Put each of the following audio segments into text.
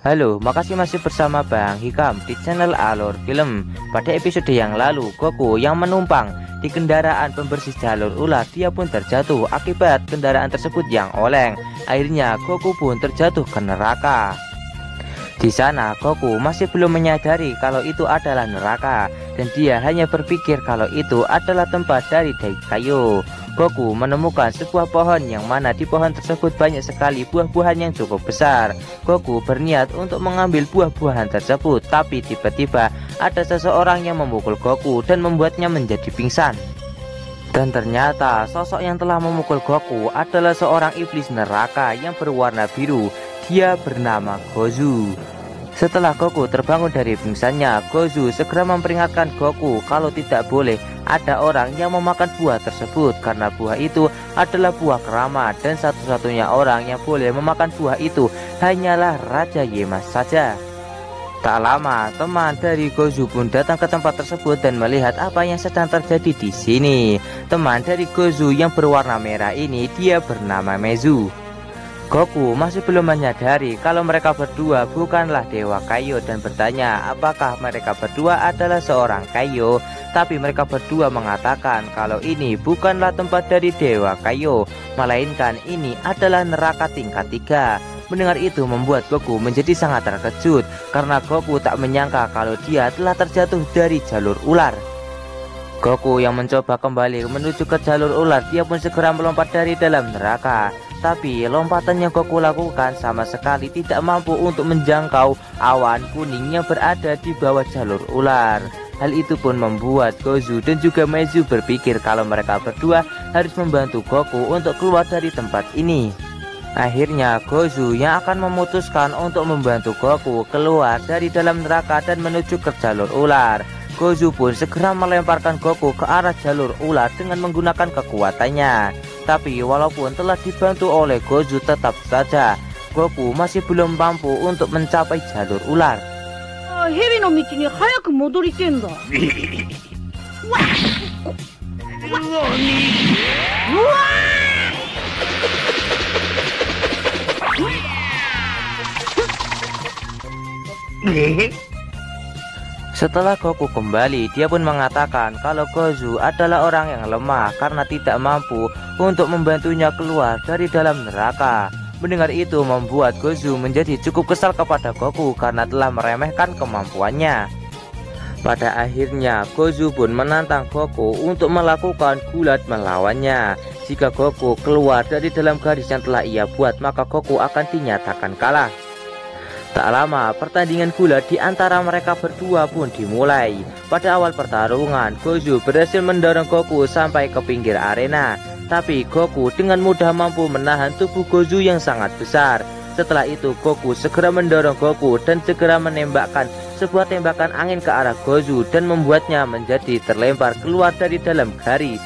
Halo, makasih masih bersama Bang Hikam di channel Alur Film. Pada episode yang lalu, Goku yang menumpang di kendaraan pembersih jalur ular, dia pun terjatuh akibat kendaraan tersebut yang oleng. Akhirnya Goku pun terjatuh ke neraka. Di sana Goku masih belum menyadari kalau itu adalah neraka, dan dia hanya berpikir kalau itu adalah tempat dari Daikaio. Goku menemukan sebuah pohon yang mana di pohon tersebut banyak sekali buah-buahan yang cukup besar. Goku berniat untuk mengambil buah-buahan tersebut, tapi tiba-tiba ada seseorang yang memukul Goku dan membuatnya menjadi pingsan. Dan ternyata sosok yang telah memukul Goku adalah seorang iblis neraka yang berwarna biru. Dia bernama Gozu. Setelah Goku terbangun dari pingsannya, Gozu segera memperingatkan Goku kalau tidak boleh ada orang yang memakan buah tersebut, karena buah itu adalah buah keramat dan satu-satunya orang yang boleh memakan buah itu hanyalah Raja Yemas saja. Tak lama, teman dari Gozu pun datang ke tempat tersebut dan melihat apa yang sedang terjadi di sini. Teman dari Gozu yang berwarna merah ini, dia bernama Mezu. Goku masih belum menyadari kalau mereka berdua bukanlah Dewa Kaio dan bertanya apakah mereka berdua adalah seorang Kaio. Tapi mereka berdua mengatakan kalau ini bukanlah tempat dari Dewa Kaio, melainkan ini adalah neraka tingkat 3. Mendengar itu membuat Goku menjadi sangat terkejut, karena Goku tak menyangka kalau dia telah terjatuh dari jalur ular. Goku yang mencoba kembali menuju ke jalur ular, dia pun segera melompat dari dalam neraka. Tapi lompatan yang Goku lakukan sama sekali tidak mampu untuk menjangkau awan kuning yang berada di bawah jalur ular. Hal itu pun membuat Gozu dan juga Mezu berpikir kalau mereka berdua harus membantu Goku untuk keluar dari tempat ini. Akhirnya Gozu yang akan memutuskan untuk membantu Goku keluar dari dalam neraka dan menuju ke jalur ular. Gozu pun segera melemparkan Goku ke arah jalur ular dengan menggunakan kekuatannya. Tapi walaupun telah dibantu oleh Gozu, tetap saja Goku masih belum mampu untuk mencapai jalur ular. Setelah Goku kembali, dia pun mengatakan kalau Gozu adalah orang yang lemah karena tidak mampu untuk membantunya keluar dari dalam neraka. Mendengar itu membuat Gozu menjadi cukup kesal kepada Goku karena telah meremehkan kemampuannya. Pada akhirnya Gozu pun menantang Goku untuk melakukan gulat melawannya. Jika Goku keluar dari dalam garis yang telah ia buat, maka Goku akan dinyatakan kalah. Tak lama, pertandingan gulat di antara mereka berdua pun dimulai. Pada awal pertarungan, Gozu berhasil mendorong Goku sampai ke pinggir arena. Tapi Goku dengan mudah mampu menahan tubuh Gozu yang sangat besar. Setelah itu Goku segera mendorong Goku dan segera menembakkan sebuah tembakan angin ke arah Gozu dan membuatnya menjadi terlempar keluar dari dalam garis.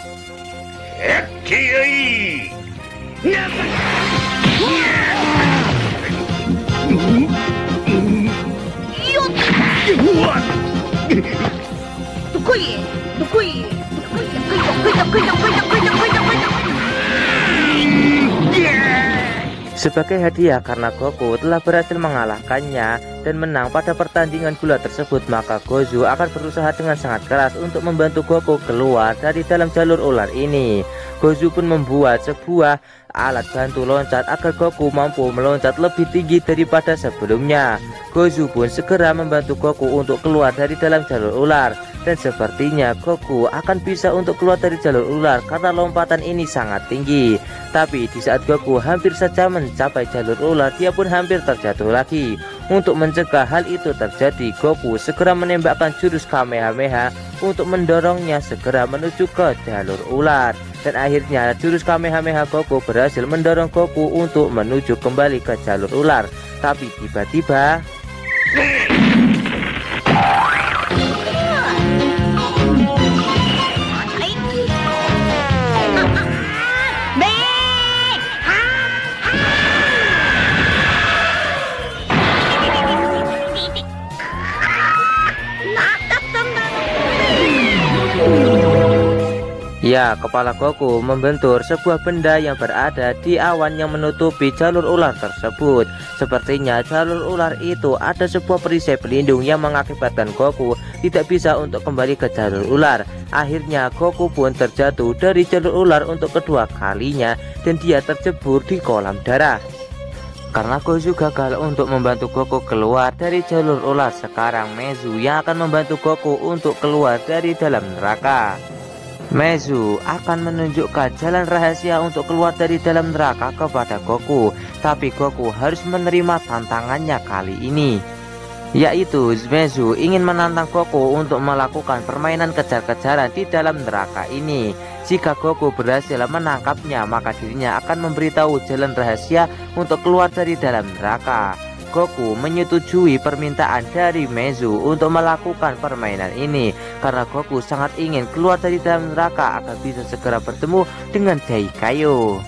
Sebagai hadiah karena Goku telah berhasil mengalahkannya dan menang pada pertandingan gulat tersebut, maka Gozu akan berusaha dengan sangat keras untuk membantu Goku keluar dari dalam jalur ular ini. Gozu pun membuat sebuah alat bantu loncat agar Goku mampu meloncat lebih tinggi daripada sebelumnya. Gozu pun segera membantu Goku untuk keluar dari dalam jalur ular. Dan sepertinya Goku akan bisa untuk keluar dari jalur ular karena lompatan ini sangat tinggi. Tapi di saat Goku hampir saja mencapai jalur ular, dia pun hampir terjatuh lagi. Untuk mencegah hal itu terjadi, Goku segera menembakkan jurus Kamehameha untuk mendorongnya segera menuju ke jalur ular. Dan akhirnya jurus Kamehameha Goku berhasil mendorong Goku untuk menuju kembali ke jalur ular. Tapi tiba-tiba Ya, kepala Goku membentur sebuah benda yang berada di awan yang menutupi jalur ular tersebut. Sepertinya jalur ular itu ada sebuah perisai pelindung yang mengakibatkan Goku tidak bisa untuk kembali ke jalur ular. Akhirnya Goku pun terjatuh dari jalur ular untuk kedua kalinya dan dia tercebur di kolam darah. Karena Gozu gagal untuk membantu Goku keluar dari jalur ular, sekarang Mezu yang akan membantu Goku untuk keluar dari dalam neraka. Mezu akan menunjukkan jalan rahasia untuk keluar dari dalam neraka kepada Goku, tapi Goku harus menerima tantangannya kali ini, yaitu Mezu ingin menantang Goku untuk melakukan permainan kejar-kejaran di dalam neraka ini. Jika Goku berhasil menangkapnya, maka dirinya akan memberitahu jalan rahasia untuk keluar dari dalam neraka. Goku menyetujui permintaan dari Mezu untuk melakukan permainan ini karena Goku sangat ingin keluar dari dalam neraka agar bisa segera bertemu dengan Daikayo.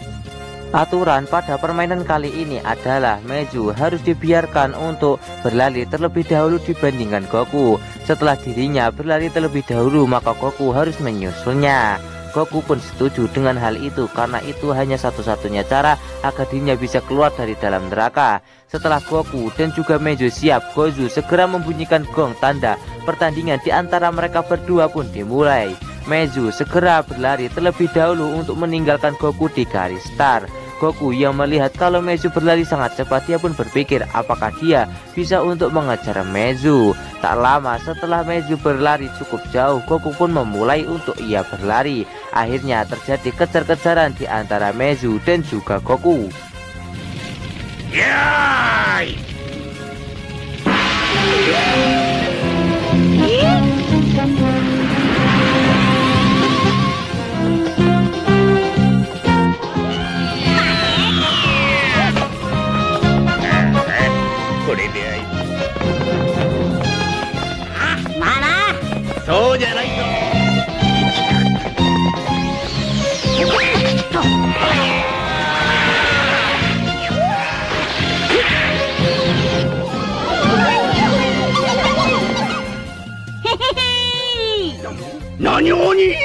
Aturan pada permainan kali ini adalah Mezu harus dibiarkan untuk berlari terlebih dahulu dibandingkan Goku. Setelah dirinya berlari terlebih dahulu, maka Goku harus menyusulnya. Goku pun setuju dengan hal itu karena itu hanya satu-satunya cara agar dirinya bisa keluar dari dalam neraka. Setelah Goku dan juga Mezu siap, Gozu segera membunyikan gong tanda pertandingan di antara mereka berdua pun dimulai. Mezu segera berlari terlebih dahulu untuk meninggalkan Goku di garis start. Goku yang melihat kalau Mezu berlari sangat cepat, dia pun berpikir apakah dia bisa untuk mengejar Mezu. Tak lama setelah Mezu berlari cukup jauh, Goku pun memulai untuk ia berlari. Akhirnya terjadi kejar-kejaran di antara Mezu dan juga Goku. Yay! Mana? そうじゃないぞ。何鬼？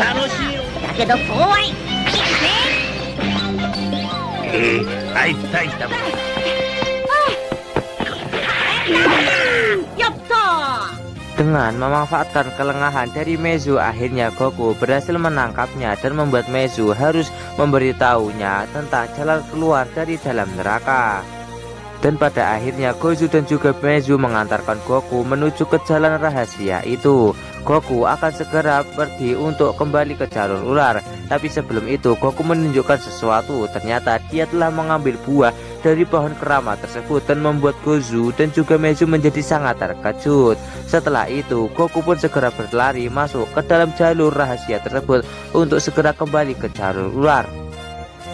楽しいよ。だけど怖い。あいつ大したもん。やった。Dengan memanfaatkan kelengahan dari Mezu, akhirnya Goku berhasil menangkapnya dan membuat Mezu harus memberitahunya tentang jalan keluar dari dalam neraka. Dan pada akhirnya Gozu dan juga Mezu mengantarkan Goku menuju ke jalan rahasia itu. Goku akan segera pergi untuk kembali ke jalur ular. Tapi sebelum itu Goku menunjukkan sesuatu. Ternyata dia telah mengambil buah dari pohon keramat tersebut dan membuat Gozu dan juga Mezu menjadi sangat terkejut. Setelah itu Goku pun segera berlari masuk ke dalam jalur rahasia tersebut untuk segera kembali ke jalur ular.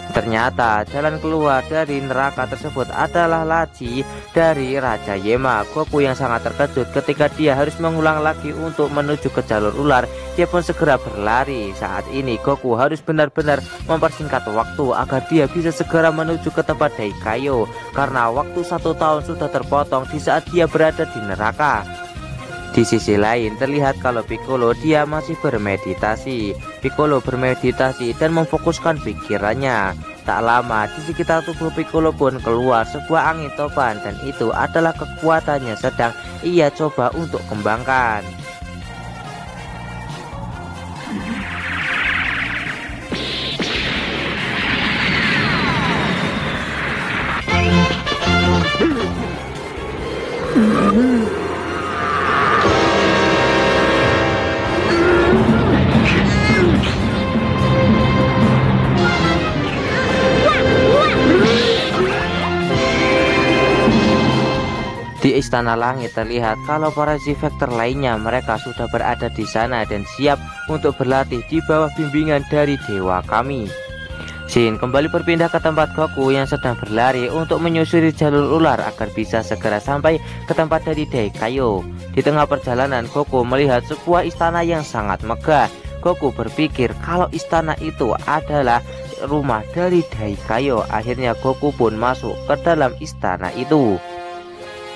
Ternyata jalan keluar dari neraka tersebut adalah laci dari Raja Yema. Goku yang sangat terkejut ketika dia harus mengulang lagi untuk menuju ke jalur ular. Dia pun segera berlari. Saat ini Goku harus benar-benar mempersingkat waktu agar dia bisa segera menuju ke tempat Daikayo, karena waktu 1 tahun sudah terpotong di saat dia berada di neraka. Di sisi lain terlihat kalau Piccolo dia masih bermeditasi. Piccolo bermeditasi dan memfokuskan pikirannya. Tak lama di sekitar tubuh Piccolo pun keluar sebuah angin topan, dan itu adalah kekuatannya sedang ia coba untuk kembangkan. Di Istana Langit terlihat kalau para Z-Factor lainnya mereka sudah berada di sana dan siap untuk berlatih di bawah bimbingan dari Dewa Kami. Shin kembali berpindah ke tempat Goku yang sedang berlari untuk menyusuri jalur ular agar bisa segera sampai ke tempat dari Daikayo. Di tengah perjalanan Goku melihat sebuah istana yang sangat megah. Goku berpikir kalau istana itu adalah rumah dari Daikayo. Akhirnya Goku pun masuk ke dalam istana itu.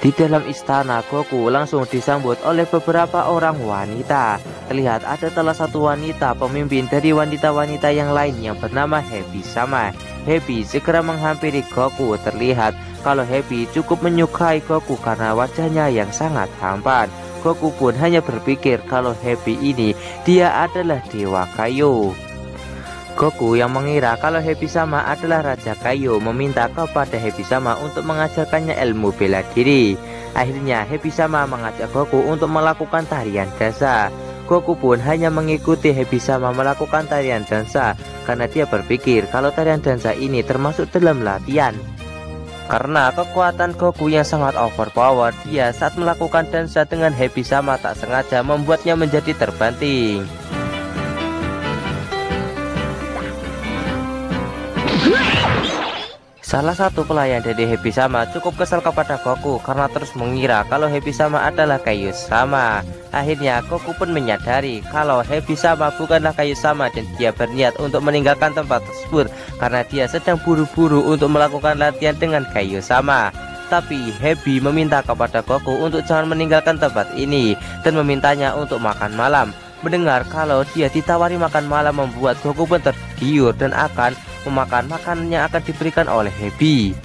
Di dalam istana, Goku langsung disambut oleh beberapa orang wanita. Terlihat ada salah satu wanita pemimpin dari wanita-wanita yang lain yang bernama Happy sama. Happy segera menghampiri Goku. Terlihat kalau Happy cukup menyukai Goku karena wajahnya yang sangat tampan. Goku pun hanya berpikir kalau Happy ini dia adalah Dewa Kaio. Goku yang mengira kalau Happy sama adalah Raja Kaio meminta kepada Happy sama untuk mengajarkannya ilmu bela diri. Akhirnya Happy sama mengajak Goku untuk melakukan tarian dansa. Goku pun hanya mengikuti Happy sama melakukan tarian dansa karena dia berpikir kalau tarian dansa ini termasuk dalam latihan. Karena kekuatan Goku yang sangat overpower, dia saat melakukan dansa dengan Happy sama tak sengaja membuatnya menjadi terbanting. Salah satu pelayan dari Happy sama cukup kesal kepada Goku karena terus mengira kalau Happy sama adalah Kaio sama. Akhirnya Goku pun menyadari kalau Happy sama bukanlah Kaio sama dan dia berniat untuk meninggalkan tempat tersebut karena dia sedang buru-buru untuk melakukan latihan dengan Kaio sama. Tapi Happy meminta kepada Goku untuk jangan meninggalkan tempat ini dan memintanya untuk makan malam. Mendengar kalau dia ditawari makan malam membuat Goku pun tergiur dan akan memakan makanan yang akan diberikan oleh Happy.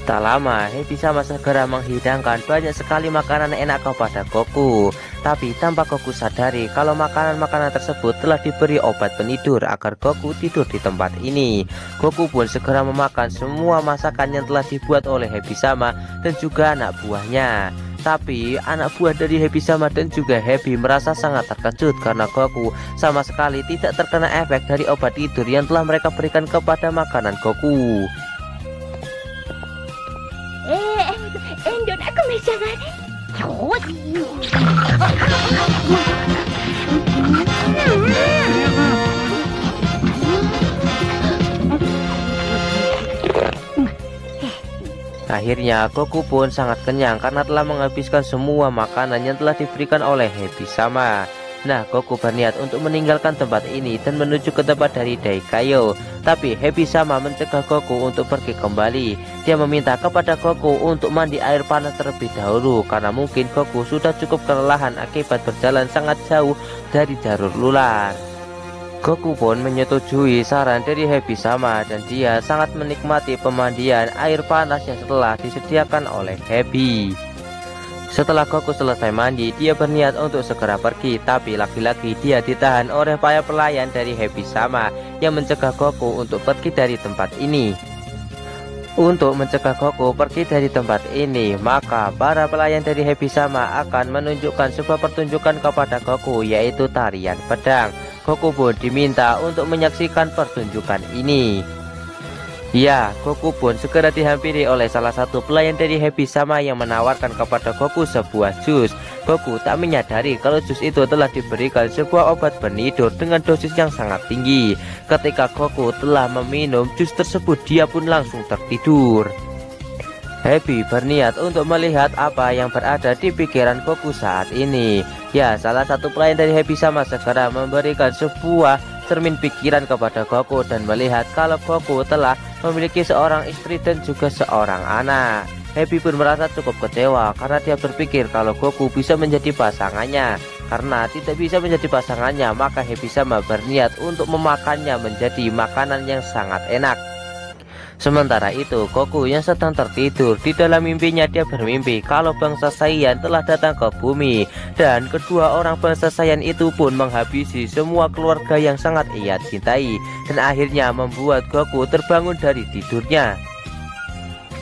Tak lama Happy sama segera menghidangkan banyak sekali makanan enak kepada Goku. Tapi tanpa Goku sadari kalau makanan-makanan tersebut telah diberi obat penidur agar Goku tidur di tempat ini. Goku pun segera memakan semua masakan yang telah dibuat oleh Happy sama dan juga anak buahnya. Tapi anak buah dari Happy sama dan juga Happy merasa sangat terkejut karena Goku sama sekali tidak terkena efek dari obat tidur yang telah mereka berikan kepada makanan Goku. Endon, aku menjaga. Akhirnya Goku pun sangat kenyang karena telah menghabiskan semua makanan yang telah diberikan oleh Happy sama. Nah, Goku berniat untuk meninggalkan tempat ini dan menuju ke tempat dari Daikayo. Tapi Happy sama mencegah Goku untuk pergi kembali. Dia meminta kepada Goku untuk mandi air panas terlebih dahulu karena mungkin Goku sudah cukup kelelahan akibat berjalan sangat jauh dari jalur lular. Goku pun menyetujui saran dari Happy sama dan dia sangat menikmati pemandian air panas yang telah disediakan oleh Happy. Setelah Goku selesai mandi, dia berniat untuk segera pergi, tapi lagi-lagi dia ditahan oleh para pelayan dari Happy sama yang mencegah Goku untuk pergi dari tempat ini. Untuk mencegah Goku pergi dari tempat ini, maka para pelayan dari Happy sama akan menunjukkan sebuah pertunjukan kepada Goku, yaitu tarian pedang. Goku pun diminta untuk menyaksikan pertunjukan ini. Ya, Goku pun segera dihampiri oleh salah satu pelayan dari Happy sama yang menawarkan kepada Goku sebuah jus. Goku tak menyadari kalau jus itu telah diberikan sebuah obat penidur dengan dosis yang sangat tinggi. Ketika Goku telah meminum jus tersebut, dia pun langsung tertidur. Happy berniat untuk melihat apa yang berada di pikiran Goku saat ini. Ya, salah satu pelayan dari Happy sama segera memberikan sebuah cermin pikiran kepada Goku dan melihat kalau Goku telah memiliki seorang istri dan juga seorang anak. Happy pun merasa cukup kecewa karena dia berpikir kalau Goku bisa menjadi pasangannya. Karena tidak bisa menjadi pasangannya, maka Happy sama berniat untuk memakannya menjadi makanan yang sangat enak. Sementara itu, Goku yang sedang tertidur, di dalam mimpinya dia bermimpi kalau bangsa Saiyan telah datang ke bumi. Dan kedua orang bangsa Saiyan itu pun menghabisi semua keluarga yang sangat ia cintai. Dan akhirnya membuat Goku terbangun dari tidurnya.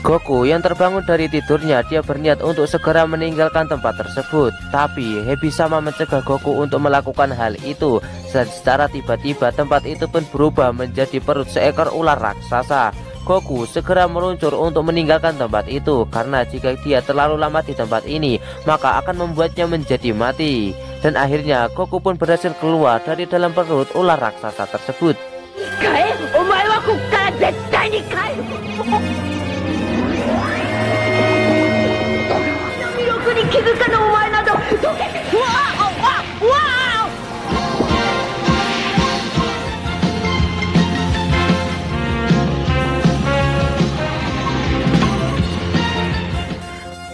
Goku yang terbangun dari tidurnya, dia berniat untuk segera meninggalkan tempat tersebut. Tapi Happy sama mencegah Goku untuk melakukan hal itu. Dan secara tiba-tiba tempat itu pun berubah menjadi perut seekor ular raksasa. Goku segera meluncur untuk meninggalkan tempat itu karena jika dia terlalu lama di tempat ini maka akan membuatnya menjadi mati. Dan akhirnya Goku pun berhasil keluar dari dalam perut ular raksasa tersebut. Kae, omae wa koku kara zettai ni kaeru. Miroku ni kizuka no omae nado dokete.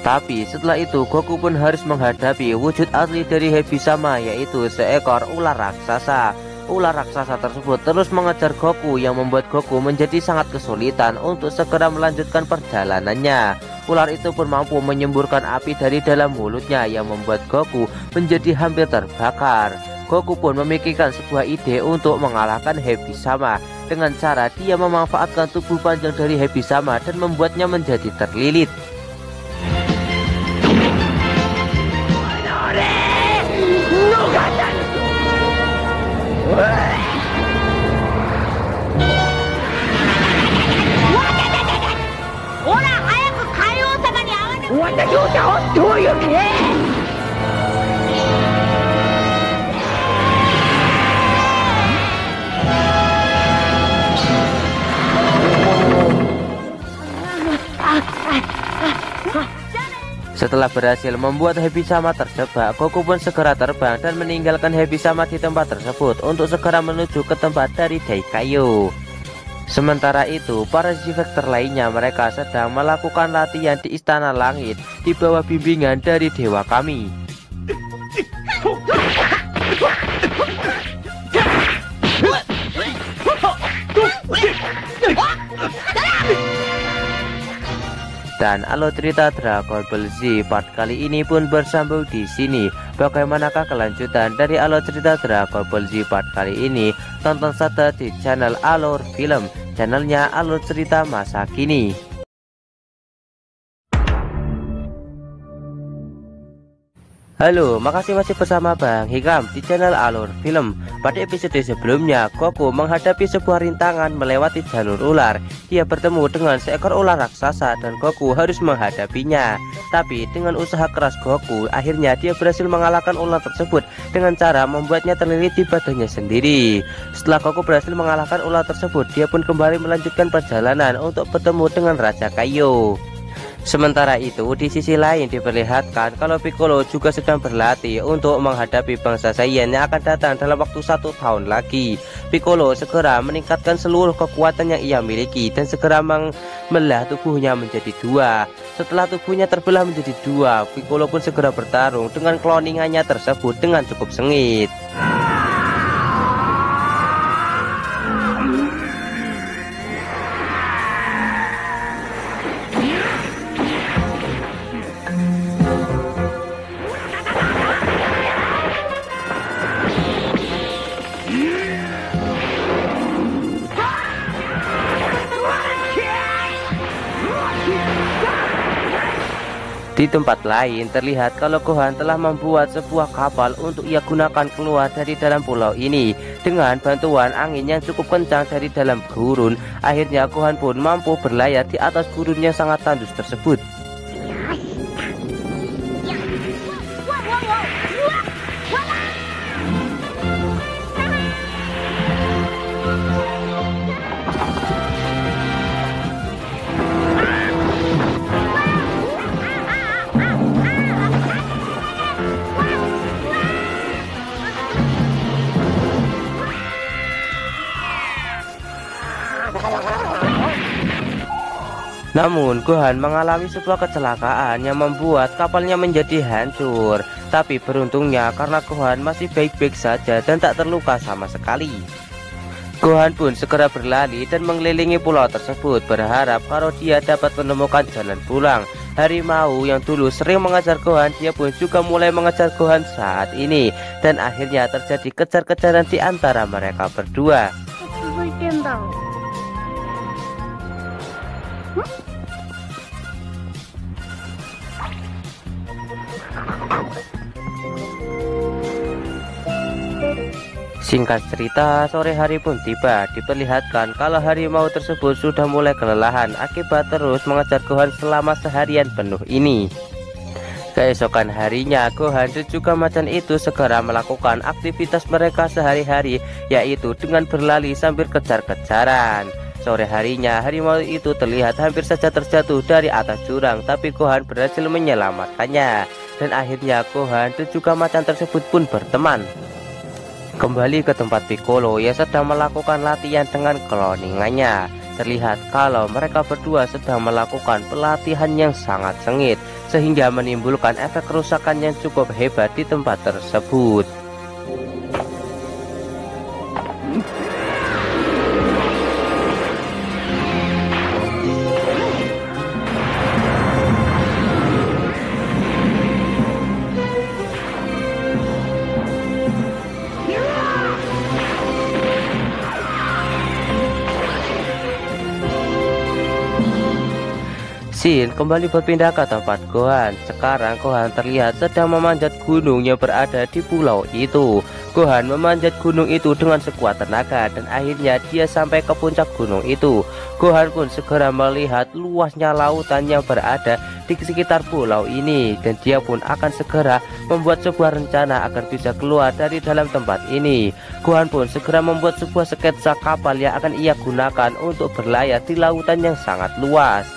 Tapi setelah itu Goku pun harus menghadapi wujud asli dari Hebisama, yaitu seekor ular raksasa. Ular raksasa tersebut terus mengejar Goku yang membuat Goku menjadi sangat kesulitan untuk segera melanjutkan perjalanannya. Ular itu pun mampu menyemburkan api dari dalam mulutnya yang membuat Goku menjadi hampir terbakar. Goku pun memikirkan sebuah ide untuk mengalahkan Hebisama dengan cara dia memanfaatkan tubuh panjang dari Hebisama dan membuatnya menjadi terlilit. Setelah berhasil membuat Hebisama terjebak, Goku pun segera terbang dan meninggalkan Hebisama di tempat tersebut untuk segera menuju ke tempat dari Daikaio. Sementara itu, para Z-Factor lainnya mereka sedang melakukan latihan di Istana Langit di bawah bimbingan dari Dewa Kami. Dan alur cerita Dragon Ball Z part kali ini pun bersambung di sini. Bagaimanakah kelanjutan dari alur cerita Dragon Ball Z part kali ini? Tonton saja di channel Alur Film, channelnya alur cerita masa kini. Halo, makasih masih bersama Bang Hikam di channel Alur Film. Pada episode sebelumnya, Goku menghadapi sebuah rintangan melewati jalur ular. Dia bertemu dengan seekor ular raksasa dan Goku harus menghadapinya. Tapi dengan usaha keras Goku, akhirnya dia berhasil mengalahkan ular tersebut dengan cara membuatnya terlilit di badannya sendiri. Setelah Goku berhasil mengalahkan ular tersebut, dia pun kembali melanjutkan perjalanan untuk bertemu dengan Raja Kaio. Sementara itu, di sisi lain diperlihatkan kalau Piccolo juga sedang berlatih untuk menghadapi bangsa Saiyan yang akan datang dalam waktu 1 tahun lagi. Piccolo segera meningkatkan seluruh kekuatan yang ia miliki dan segera membelah tubuhnya menjadi 2. Setelah tubuhnya terbelah menjadi 2, Piccolo pun segera bertarung dengan cloningannya tersebut dengan cukup sengit. Di tempat lain terlihat kalau Gohan telah membuat sebuah kapal untuk ia gunakan keluar dari dalam pulau ini. Dengan bantuan angin yang cukup kencang dari dalam gurun, akhirnya Gohan pun mampu berlayar di atas gurun yang sangat tandus tersebut. Namun Gohan mengalami sebuah kecelakaan yang membuat kapalnya menjadi hancur. Tapi beruntungnya karena Gohan masih baik-baik saja dan tak terluka sama sekali. Gohan pun segera berlari dan mengelilingi pulau tersebut, berharap kalau dia dapat menemukan jalan pulang. Harimau yang dulu sering mengejar Gohan, dia pun juga mulai mengejar Gohan saat ini. Dan akhirnya terjadi kejar-kejaran di antara mereka berdua. Singkat cerita, sore hari pun tiba. Diperlihatkan kalau harimau tersebut sudah mulai kelelahan akibat terus mengejar Gohan selama seharian penuh ini. Keesokan harinya, Gohan dan juga macan itu segera melakukan aktivitas mereka sehari-hari, yaitu dengan berlari sambil kejar-kejaran. Sore harinya, harimau itu terlihat hampir saja terjatuh dari atas jurang, tapi Gohan berhasil menyelamatkannya. Dan akhirnya Gohan dan juga macan tersebut pun berteman. Kembali ke tempat Piccolo yang sedang melakukan latihan dengan cloningannya. terlihat kalau mereka berdua sedang melakukan pelatihan yang sangat sengit, sehingga menimbulkan efek kerusakan yang cukup hebat di tempat tersebut. Shin kembali berpindah ke tempat Gohan. Sekarang Gohan terlihat sedang memanjat gunung yang berada di pulau itu. Gohan memanjat gunung itu dengan sekuat tenaga dan akhirnya dia sampai ke puncak gunung itu. Gohan pun segera melihat luasnya lautan yang berada di sekitar pulau ini, dan dia pun akan segera membuat sebuah rencana agar bisa keluar dari dalam tempat ini. Gohan pun segera membuat sebuah sketsa kapal yang akan ia gunakan untuk berlayar di lautan yang sangat luas.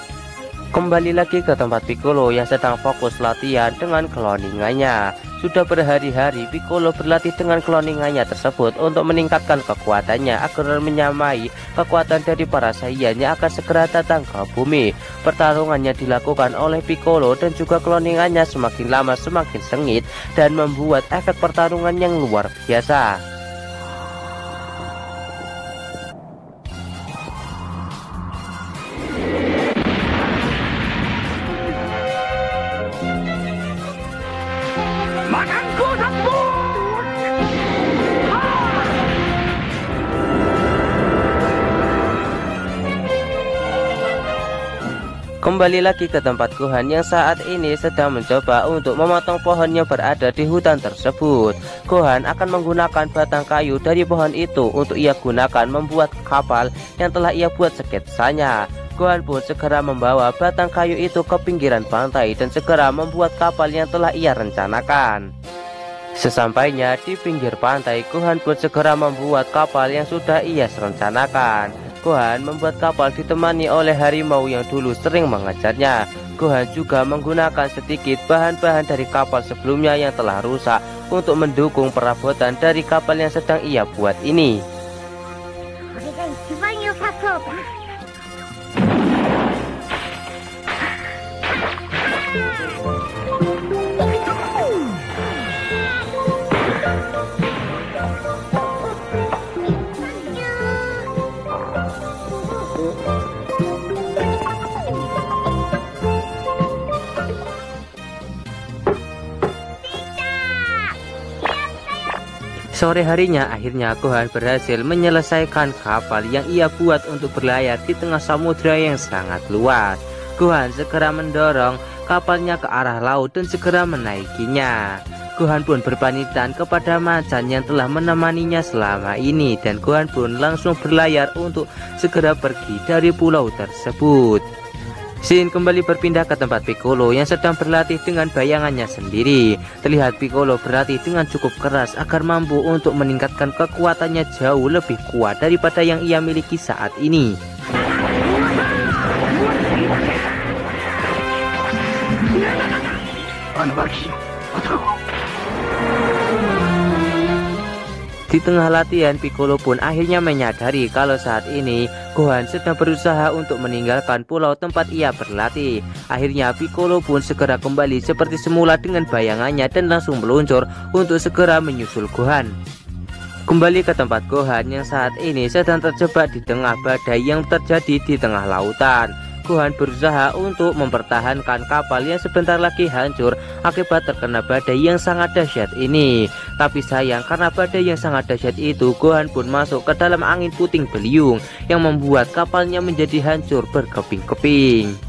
Kembali lagi ke tempat Piccolo yang sedang fokus latihan dengan cloningannya. Sudah berhari-hari Piccolo berlatih dengan cloningannya tersebut untuk meningkatkan kekuatannya agar menyamai kekuatan dari para Saiyan yang akan segera datang ke bumi. Pertarungannya dilakukan oleh Piccolo dan juga cloningannya semakin lama semakin sengit dan membuat efek pertarungan yang luar biasa. Kembali lagi ke tempat Gohan yang saat ini sedang mencoba untuk memotong pohon yang berada di hutan tersebut. Gohan akan menggunakan batang kayu dari pohon itu untuk ia gunakan membuat kapal yang telah ia buat sketsanya. Gohan pun segera membawa batang kayu itu ke pinggiran pantai dan segera membuat kapal yang telah ia rencanakan. Sesampainya di pinggir pantai, Gohan pun segera membuat kapal yang sudah ia rencanakan. Gohan membuat kapal ditemani oleh harimau yang dulu sering mengejarnya. Gohan juga menggunakan sedikit bahan-bahan dari kapal sebelumnya yang telah rusak untuk mendukung perabotan dari kapal yang sedang ia buat ini. Sore harinya akhirnya Gohan berhasil menyelesaikan kapal yang ia buat untuk berlayar di tengah samudra yang sangat luas. Gohan segera mendorong kapalnya ke arah laut dan segera menaikinya. Gohan pun berpamitan kepada macan yang telah menemaninya selama ini, dan Gohan pun langsung berlayar untuk segera pergi dari pulau tersebut. Shin kembali berpindah ke tempat Piccolo yang sedang berlatih dengan bayangannya sendiri. Terlihat Piccolo berlatih dengan cukup keras agar mampu untuk meningkatkan kekuatannya jauh lebih kuat daripada yang ia miliki saat ini. Di tengah latihan, Piccolo pun akhirnya menyadari kalau saat ini Gohan sedang berusaha untuk meninggalkan pulau tempat ia berlatih. Akhirnya Piccolo pun segera kembali seperti semula dengan bayangannya dan langsung meluncur untuk segera menyusul Gohan. Kembali ke tempat Gohan yang saat ini sedang terjebak di tengah badai yang terjadi di tengah lautan. Gohan berusaha untuk mempertahankan kapal yang sebentar lagi hancur akibat terkena badai yang sangat dahsyat ini. Tapi sayang, karena badai yang sangat dahsyat itu, Gohan pun masuk ke dalam angin puting beliung yang membuat kapalnya menjadi hancur berkeping-keping.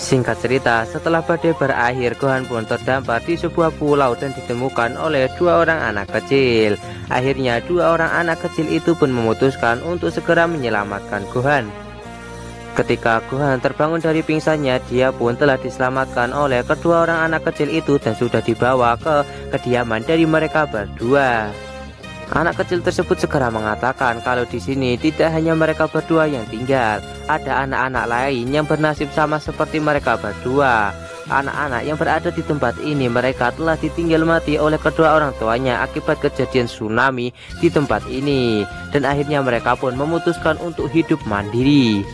Singkat cerita, setelah badai berakhir, Gohan pun terdampar di sebuah pulau dan ditemukan oleh dua orang anak kecil. Akhirnya dua orang anak kecil itu pun memutuskan untuk segera menyelamatkan Gohan. Ketika Gohan terbangun dari pingsannya, dia pun telah diselamatkan oleh kedua orang anak kecil itu dan sudah dibawa ke kediaman dari mereka berdua. Anak kecil tersebut segera mengatakan kalau di sini tidak hanya mereka berdua yang tinggal, ada anak-anak lain yang bernasib sama seperti mereka berdua. Anak-anak yang berada di tempat ini mereka telah ditinggal mati oleh kedua orang tuanya akibat kejadian tsunami di tempat ini, dan akhirnya mereka pun memutuskan untuk hidup mandiri.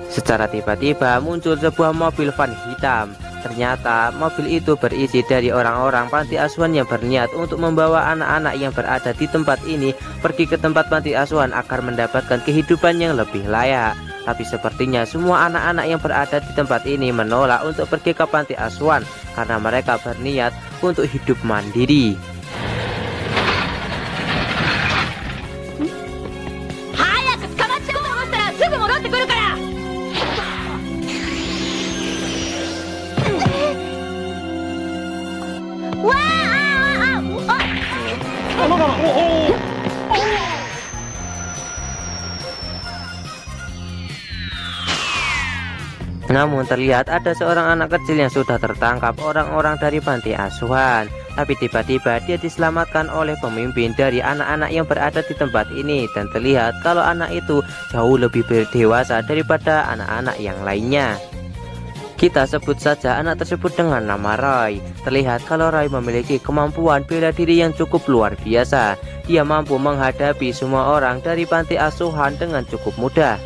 Secara tiba-tiba muncul sebuah mobil van hitam. Ternyata mobil itu berisi dari orang-orang panti asuhan yang berniat untuk membawa anak-anak yang berada di tempat ini pergi ke tempat panti asuhan agar mendapatkan kehidupan yang lebih layak. Tapi sepertinya semua anak-anak yang berada di tempat ini menolak untuk pergi ke panti asuhan karena mereka berniat untuk hidup mandiri. Namun terlihat ada seorang anak kecil yang sudah tertangkap orang-orang dari panti asuhan. Tapi tiba-tiba dia diselamatkan oleh pemimpin dari anak-anak yang berada di tempat ini. Dan terlihat kalau anak itu jauh lebih berdewasa daripada anak-anak yang lainnya. Kita sebut saja anak tersebut dengan nama Roy. Terlihat kalau Roy memiliki kemampuan bela diri yang cukup luar biasa. Dia mampu menghadapi semua orang dari panti asuhan dengan cukup mudah.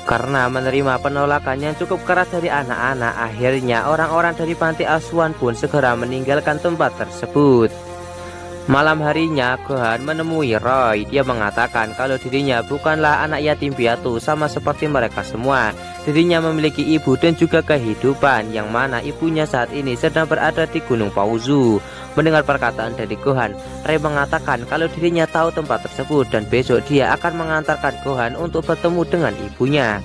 Karena menerima penolakan yang cukup keras dari anak-anak, akhirnya orang-orang dari panti asuhan pun segera meninggalkan tempat tersebut. Malam harinya Gohan menemui Roy. Dia mengatakan kalau dirinya bukanlah anak yatim piatu sama seperti mereka semua. Dirinya memiliki ibu dan juga kehidupan, yang mana ibunya saat ini sedang berada di Gunung Pauzu. Mendengar perkataan dari Gohan, Roy mengatakan kalau dirinya tahu tempat tersebut dan besok dia akan mengantarkan Gohan untuk bertemu dengan ibunya.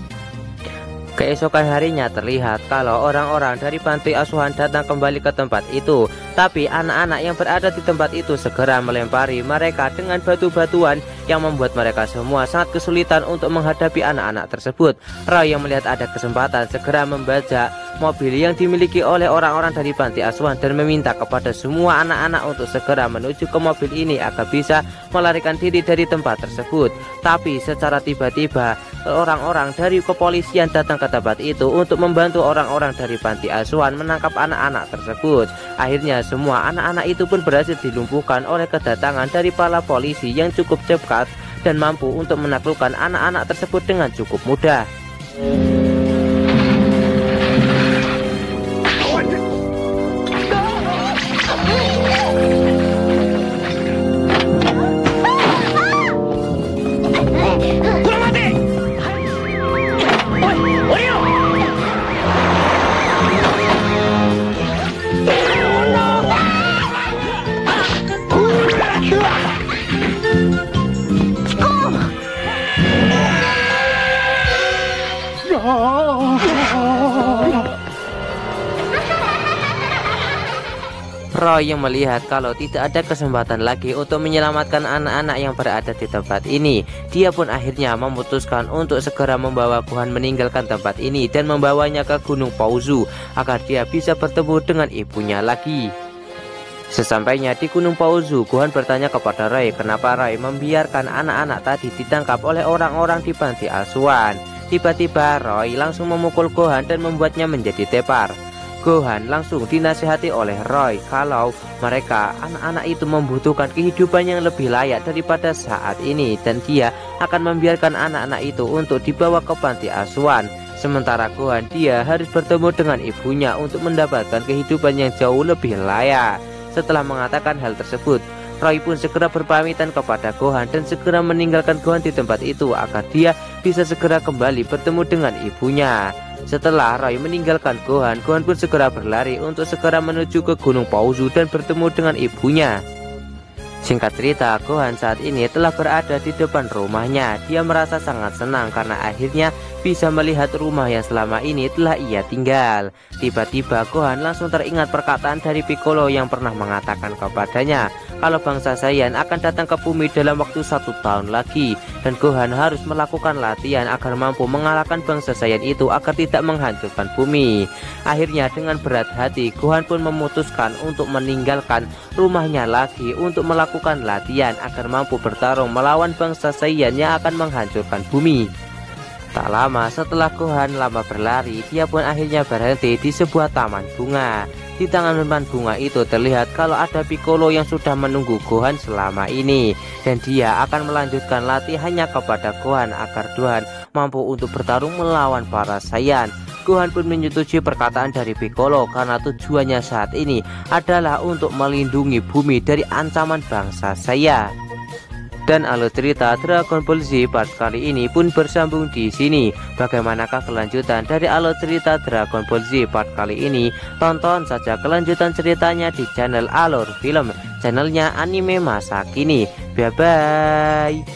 Keesokan harinya terlihat kalau orang-orang dari panti asuhan datang kembali ke tempat itu. Tapi anak-anak yang berada di tempat itu segera melempari mereka dengan batu-batuan yang membuat mereka semua sangat kesulitan untuk menghadapi anak-anak tersebut. Roy yang melihat ada kesempatan segera membajak mobil yang dimiliki oleh orang-orang dari panti asuhan dan meminta kepada semua anak-anak untuk segera menuju ke mobil ini agar bisa melarikan diri dari tempat tersebut. Tapi secara tiba-tiba orang-orang dari kepolisian datang ke tempat itu untuk membantu orang-orang dari panti asuhan menangkap anak-anak tersebut. Akhirnya semua anak-anak itu pun berhasil dilumpuhkan oleh kedatangan dari para polisi yang cukup cepat dan mampu untuk menaklukkan anak-anak tersebut dengan cukup mudah. Roy yang melihat kalau tidak ada kesempatan lagi untuk menyelamatkan anak-anak yang berada di tempat ini, dia pun akhirnya memutuskan untuk segera membawa Gohan meninggalkan tempat ini dan membawanya ke Gunung Pauzu agar dia bisa bertemu dengan ibunya lagi. Sesampainya di Gunung Pauzu, Gohan bertanya kepada Roy kenapa Roy membiarkan anak-anak tadi ditangkap oleh orang-orang di panti asuhan. Tiba-tiba Roy langsung memukul Gohan dan membuatnya menjadi tepar. Gohan langsung dinasihati oleh Roy kalau mereka anak-anak itu membutuhkan kehidupan yang lebih layak daripada saat ini, dan dia akan membiarkan anak-anak itu untuk dibawa ke panti asuhan. Sementara Gohan dia harus bertemu dengan ibunya untuk mendapatkan kehidupan yang jauh lebih layak. Setelah mengatakan hal tersebut, Roy pun segera berpamitan kepada Gohan dan segera meninggalkan Gohan di tempat itu agar dia bisa segera kembali bertemu dengan ibunya. Setelah Roy meninggalkan Gohan, Gohan pun segera berlari untuk segera menuju ke Gunung Pauzu dan bertemu dengan ibunya. Singkat cerita, Gohan saat ini telah berada di depan rumahnya. Dia merasa sangat senang karena akhirnya bisa melihat rumah yang selama ini telah ia tinggal. Tiba-tiba Gohan langsung teringat perkataan dari Piccolo yang pernah mengatakan kepadanya kalau bangsa Saiyan akan datang ke bumi dalam waktu 1 tahun lagi, dan Gohan harus melakukan latihan agar mampu mengalahkan bangsa Saiyan itu agar tidak menghancurkan bumi. Akhirnya dengan berat hati, Gohan pun memutuskan untuk meninggalkan rumahnya lagi untuk melakukan latihan agar mampu bertarung melawan bangsa Saiyan yang akan menghancurkan bumi. Tak lama setelah Gohan lama berlari, dia pun akhirnya berhenti di sebuah taman bunga. Di taman bunga itu terlihat kalau ada Piccolo yang sudah menunggu Gohan selama ini, dan dia akan melanjutkan latihannya kepada Gohan agar Gohan mampu untuk bertarung melawan para Saiyan. Gohan pun menyetujui perkataan dari Piccolo karena tujuannya saat ini adalah untuk melindungi bumi dari ancaman bangsa Saiyan. Dan alur cerita Dragon Ball Z part kali ini pun bersambung di sini. Bagaimanakah kelanjutan dari alur cerita Dragon Ball Z part kali ini? Tonton saja kelanjutan ceritanya di channel Alur Film, channelnya anime masa kini. Bye bye.